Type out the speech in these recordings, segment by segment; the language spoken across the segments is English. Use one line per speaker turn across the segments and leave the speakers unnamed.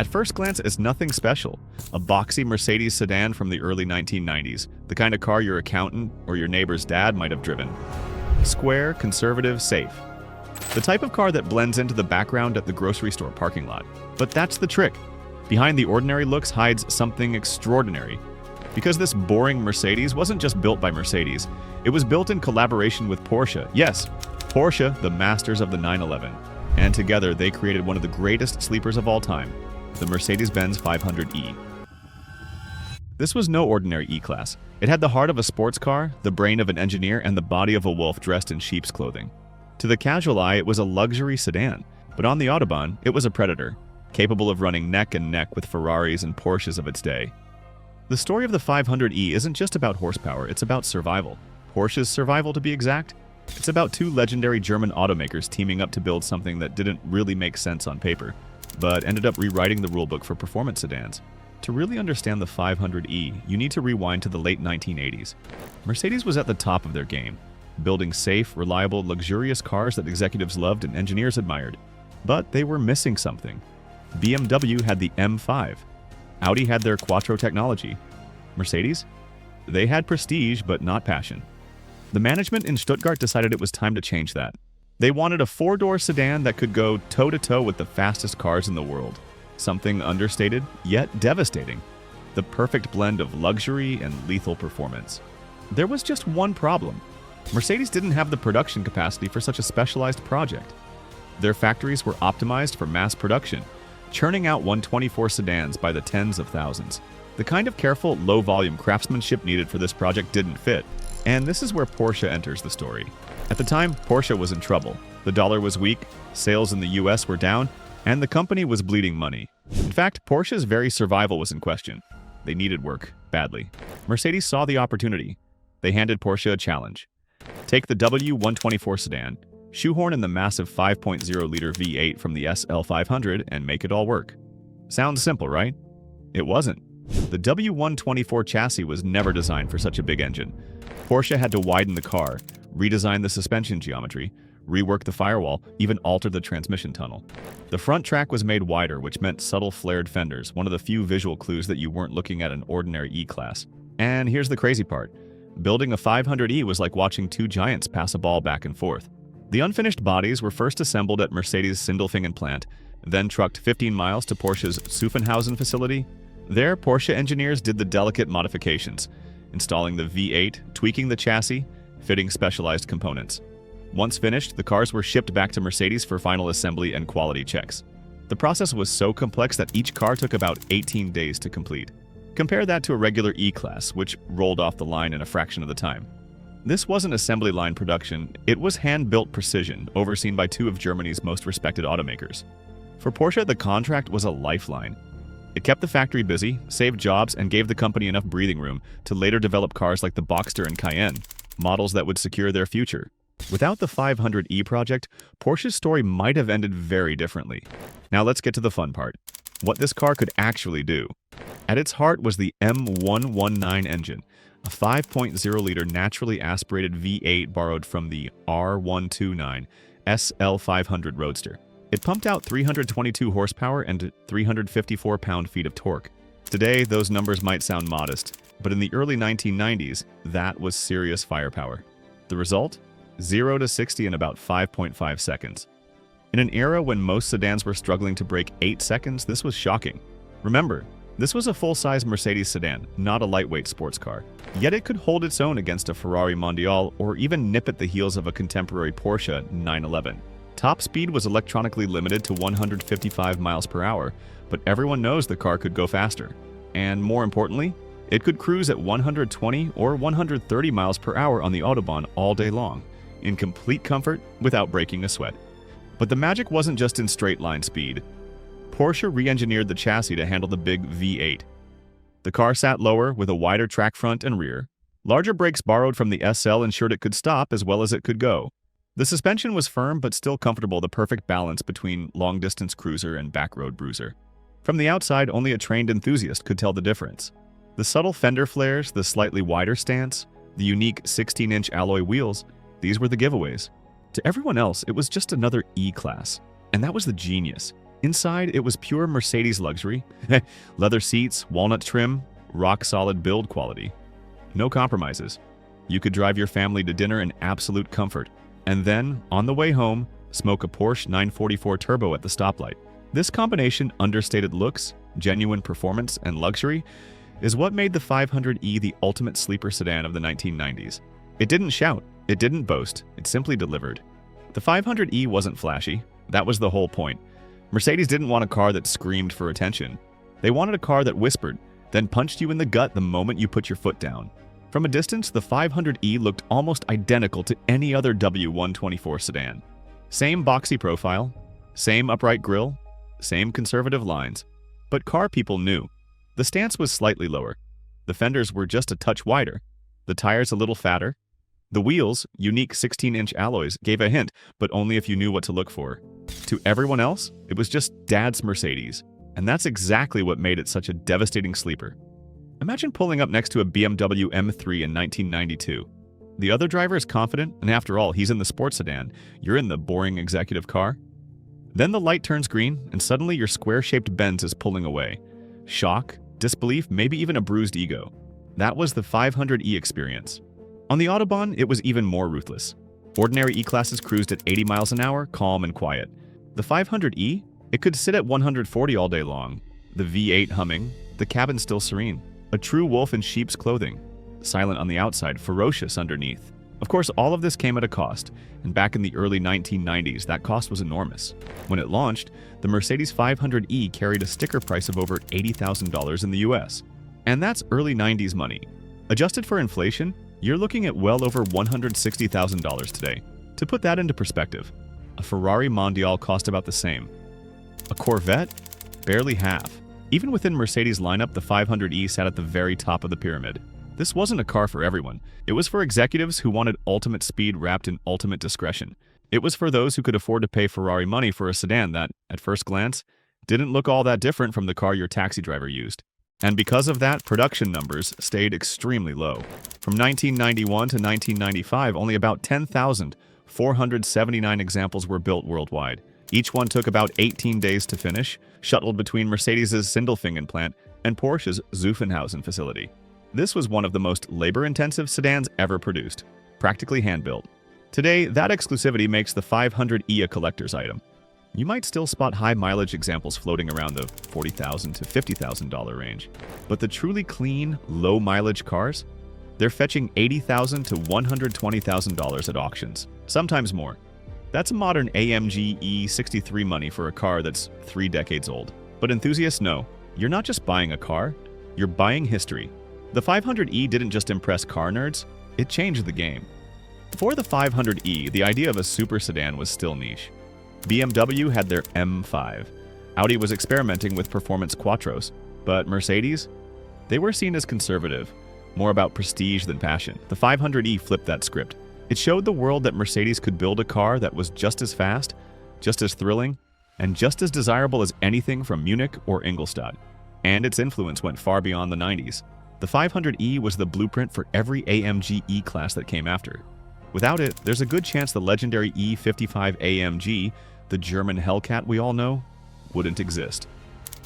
At first glance, it's nothing special. A boxy Mercedes sedan from the early 1990s, the kind of car your accountant or your neighbor's dad might have driven. Square, conservative, safe. The type of car that blends into the background at the grocery store parking lot. But that's the trick. Behind the ordinary looks hides something extraordinary. Because this boring Mercedes wasn't just built by Mercedes, it was built in collaboration with Porsche. Yes, Porsche, the masters of the 911. And together they created one of the greatest sleepers of all time, the Mercedes-Benz 500e. This was no ordinary E-Class. It had the heart of a sports car, the brain of an engineer, and the body of a wolf dressed in sheep's clothing. To the casual eye, it was a luxury sedan, but on the Autobahn, it was a predator, capable of running neck and neck with Ferraris and Porsches of its day. The story of the 500e isn't just about horsepower, it's about survival. Porsche's survival, to be exact. It's about two legendary German automakers teaming up to build something that didn't really make sense on paper, but ended up rewriting the rulebook for performance sedans. To really understand the 500e, you need to rewind to the late 1980s. Mercedes was at the top of their game, building safe, reliable, luxurious cars that executives loved and engineers admired. But they were missing something. BMW had the M5. Audi had their Quattro technology. Mercedes? They had prestige, but not passion. The management in Stuttgart decided it was time to change that. They wanted a four-door sedan that could go toe-to-toe with the fastest cars in the world. Something understated, yet devastating. The perfect blend of luxury and lethal performance. There was just one problem. Mercedes didn't have the production capacity for such a specialized project. Their factories were optimized for mass production, churning out 124 sedans by the tens of thousands. The kind of careful, low-volume craftsmanship needed for this project didn't fit. And this is where Porsche enters the story. At the time, Porsche was in trouble. The dollar was weak, sales in the US were down, and the company was bleeding money. In fact, Porsche's very survival was in question. They needed work, badly. Mercedes saw the opportunity. They handed Porsche a challenge. Take the W124 sedan, shoehorn in the massive 5.0-liter V8 from the SL500, and make it all work. Sounds simple, right? It wasn't. The W124 chassis was never designed for such a big engine. Porsche had to widen the car, redesign the suspension geometry, rework the firewall, even alter the transmission tunnel. The front track was made wider, which meant subtle flared fenders, one of the few visual clues that you weren't looking at an ordinary E-Class. And here's the crazy part. Building a 500e was like watching two giants pass a ball back and forth. The unfinished bodies were first assembled at Mercedes' Sindelfingen plant, then trucked 15 miles to Porsche's Zuffenhausen facility. There, Porsche engineers did the delicate modifications, installing the V8, tweaking the chassis, fitting specialized components. Once finished, the cars were shipped back to Mercedes for final assembly and quality checks. The process was so complex that each car took about 18 days to complete. Compare that to a regular E-Class, which rolled off the line in a fraction of the time. This wasn't assembly line production, it was hand-built precision, overseen by two of Germany's most respected automakers. For Porsche, the contract was a lifeline. It kept the factory busy, saved jobs, and gave the company enough breathing room to later develop cars like the Boxster and Cayenne, models that would secure their future. Without the 500e project, Porsche's story might have ended very differently. Now let's get to the fun part. What this car could actually do. At its heart was the M119 engine, a 5.0-liter naturally aspirated V8 borrowed from the R129 SL500 Roadster. It pumped out 322 horsepower and 354 pound-feet of torque. Today, those numbers might sound modest, but in the early 1990s, that was serious firepower. The result? 0 to 60 in about 5.5 seconds. In an era when most sedans were struggling to break 8 seconds, this was shocking. Remember, this was a full-size Mercedes sedan, not a lightweight sports car. Yet it could hold its own against a Ferrari Mondial or even nip at the heels of a contemporary Porsche 911. Top speed was electronically limited to 155 miles per hour, but everyone knows the car could go faster. And more importantly, it could cruise at 120 or 130 miles per hour on the Autobahn all day long, in complete comfort without breaking a sweat. But the magic wasn't just in straight-line speed. Porsche re-engineered the chassis to handle the big V8. The car sat lower with a wider track front and rear. Larger brakes borrowed from the SL ensured it could stop as well as it could go. The suspension was firm but still comfortable, the perfect balance between long-distance cruiser and backroad bruiser. From the outside, only a trained enthusiast could tell the difference. The subtle fender flares, the slightly wider stance, the unique 16-inch alloy wheels, these were the giveaways. To everyone else, it was just another E-Class. And that was the genius. Inside, it was pure Mercedes luxury. Leather seats, walnut trim, rock-solid build quality. No compromises. You could drive your family to dinner in absolute comfort, and then, on the way home, smoke a Porsche 944 Turbo at the stoplight. This combination understated looks, genuine performance, and luxury is what made the 500e the ultimate sleeper sedan of the 1990s. It didn't shout, it didn't boast, it simply delivered. The 500e wasn't flashy. That was the whole point. Mercedes didn't want a car that screamed for attention. They wanted a car that whispered, then punched you in the gut the moment you put your foot down. From a distance, the 500e looked almost identical to any other W124 sedan. Same boxy profile, same upright grille, same conservative lines. But car people knew. The stance was slightly lower. The fenders were just a touch wider. The tires a little fatter. The wheels, unique 16-inch alloys, gave a hint, but only if you knew what to look for. To everyone else, it was just Dad's Mercedes. And that's exactly what made it such a devastating sleeper. Imagine pulling up next to a BMW M3 in 1992. The other driver is confident, and after all, he's in the sports sedan. You're in the boring executive car. Then the light turns green, and suddenly your square-shaped Benz is pulling away. Shock, disbelief, maybe even a bruised ego. That was the 500e experience. On the Autobahn, it was even more ruthless. Ordinary E-classes cruised at 80 miles an hour, calm and quiet. The 500e, it could sit at 140 all day long. The V8 humming, the cabin still serene. A true wolf in sheep's clothing. Silent on the outside, ferocious underneath. Of course, all of this came at a cost, and back in the early 1990s, that cost was enormous. When it launched, the Mercedes 500e carried a sticker price of over $80,000 in the US. And that's early 90s money. Adjusted for inflation, you're looking at well over $160,000 today. To put that into perspective, a Ferrari Mondial cost about the same. A Corvette? Barely half. Even within Mercedes' lineup, the 500e sat at the very top of the pyramid. This wasn't a car for everyone. It was for executives who wanted ultimate speed wrapped in ultimate discretion. It was for those who could afford to pay Ferrari money for a sedan that, at first glance, didn't look all that different from the car your taxi driver used. And because of that, production numbers stayed extremely low. From 1991 to 1995, only about 10,479 examples were built worldwide. Each one took about 18 days to finish, shuttled between Mercedes' Sindelfingen plant and Porsche's Zuffenhausen facility. This was one of the most labor-intensive sedans ever produced, practically hand-built. Today, that exclusivity makes the 500e a collector's item. You might still spot high-mileage examples floating around the $40,000 to $50,000 range. But the truly clean, low-mileage cars? They're fetching $80,000 to $120,000 at auctions, sometimes more. That's a modern AMG E63 money for a car that's 3 decades old. But enthusiasts know, you're not just buying a car, you're buying history. The 500e didn't just impress car nerds, it changed the game. Before the 500e, the idea of a super sedan was still niche. BMW had their M5. Audi was experimenting with performance quattros. But Mercedes? They were seen as conservative, more about prestige than passion. The 500e flipped that script. It showed the world that Mercedes could build a car that was just as fast, just as thrilling, and just as desirable as anything from Munich or Ingolstadt. And its influence went far beyond the 90s. The 500e was the blueprint for every AMG E-Class that came after. Without it, there's a good chance the legendary E55 AMG, the German Hellcat we all know, wouldn't exist.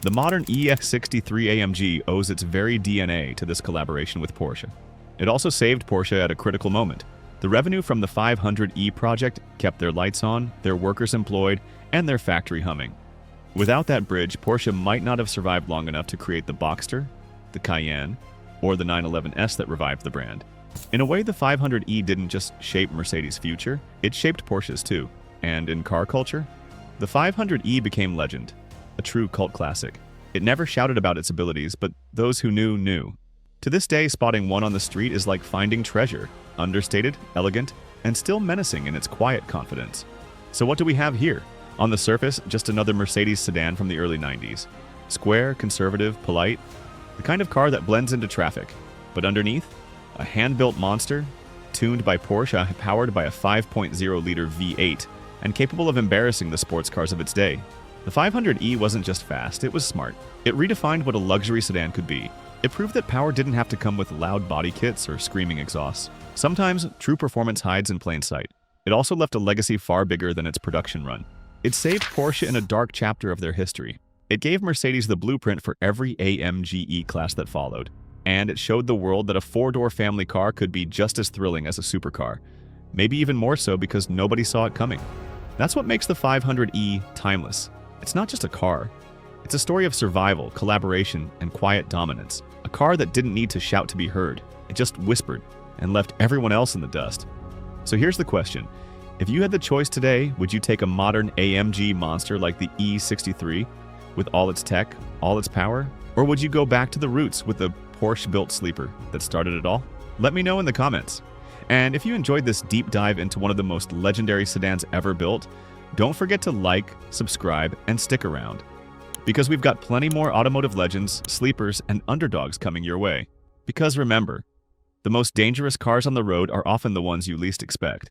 The modern EX63 AMG owes its very DNA to this collaboration with Porsche. It also saved Porsche at a critical moment. The revenue from the 500e project kept their lights on, their workers employed, and their factory humming. Without that bridge, Porsche might not have survived long enough to create the Boxster, the Cayenne, or the 911S that revived the brand. In a way, the 500e didn't just shape Mercedes' future, it shaped Porsche's too. And in car culture, the 500e became legend, a true cult classic. It never shouted about its abilities, but those who knew, knew. To this day, spotting one on the street is like finding treasure, understated, elegant, and still menacing in its quiet confidence. So what do we have here? On the surface, just another Mercedes sedan from the early 90s. Square, conservative, polite, the kind of car that blends into traffic. But underneath, a hand-built monster, tuned by Porsche, powered by a 5.0-liter V8, and capable of embarrassing the sports cars of its day. The 500e wasn't just fast, it was smart. It redefined what a luxury sedan could be. It proved that power didn't have to come with loud body kits or screaming exhausts. Sometimes, true performance hides in plain sight. It also left a legacy far bigger than its production run. It saved Porsche in a dark chapter of their history. It gave Mercedes the blueprint for every AMG E-Class that followed. And it showed the world that a four-door family car could be just as thrilling as a supercar. Maybe even more so because nobody saw it coming. That's what makes the 500e timeless. It's not just a car. It's a story of survival, collaboration, and quiet dominance. A car that didn't need to shout to be heard. It just whispered and left everyone else in the dust. So here's the question. If you had the choice today, would you take a modern AMG monster like the E63 with all its tech, all its power? Or would you go back to the roots with the Porsche-Built sleeper that started it all? Let me know in the comments. And if you enjoyed this deep dive into one of the most legendary sedans ever built, don't forget to like, subscribe, and stick around. Because we've got plenty more automotive legends, sleepers, and underdogs coming your way. Because remember, the most dangerous cars on the road are often the ones you least expect.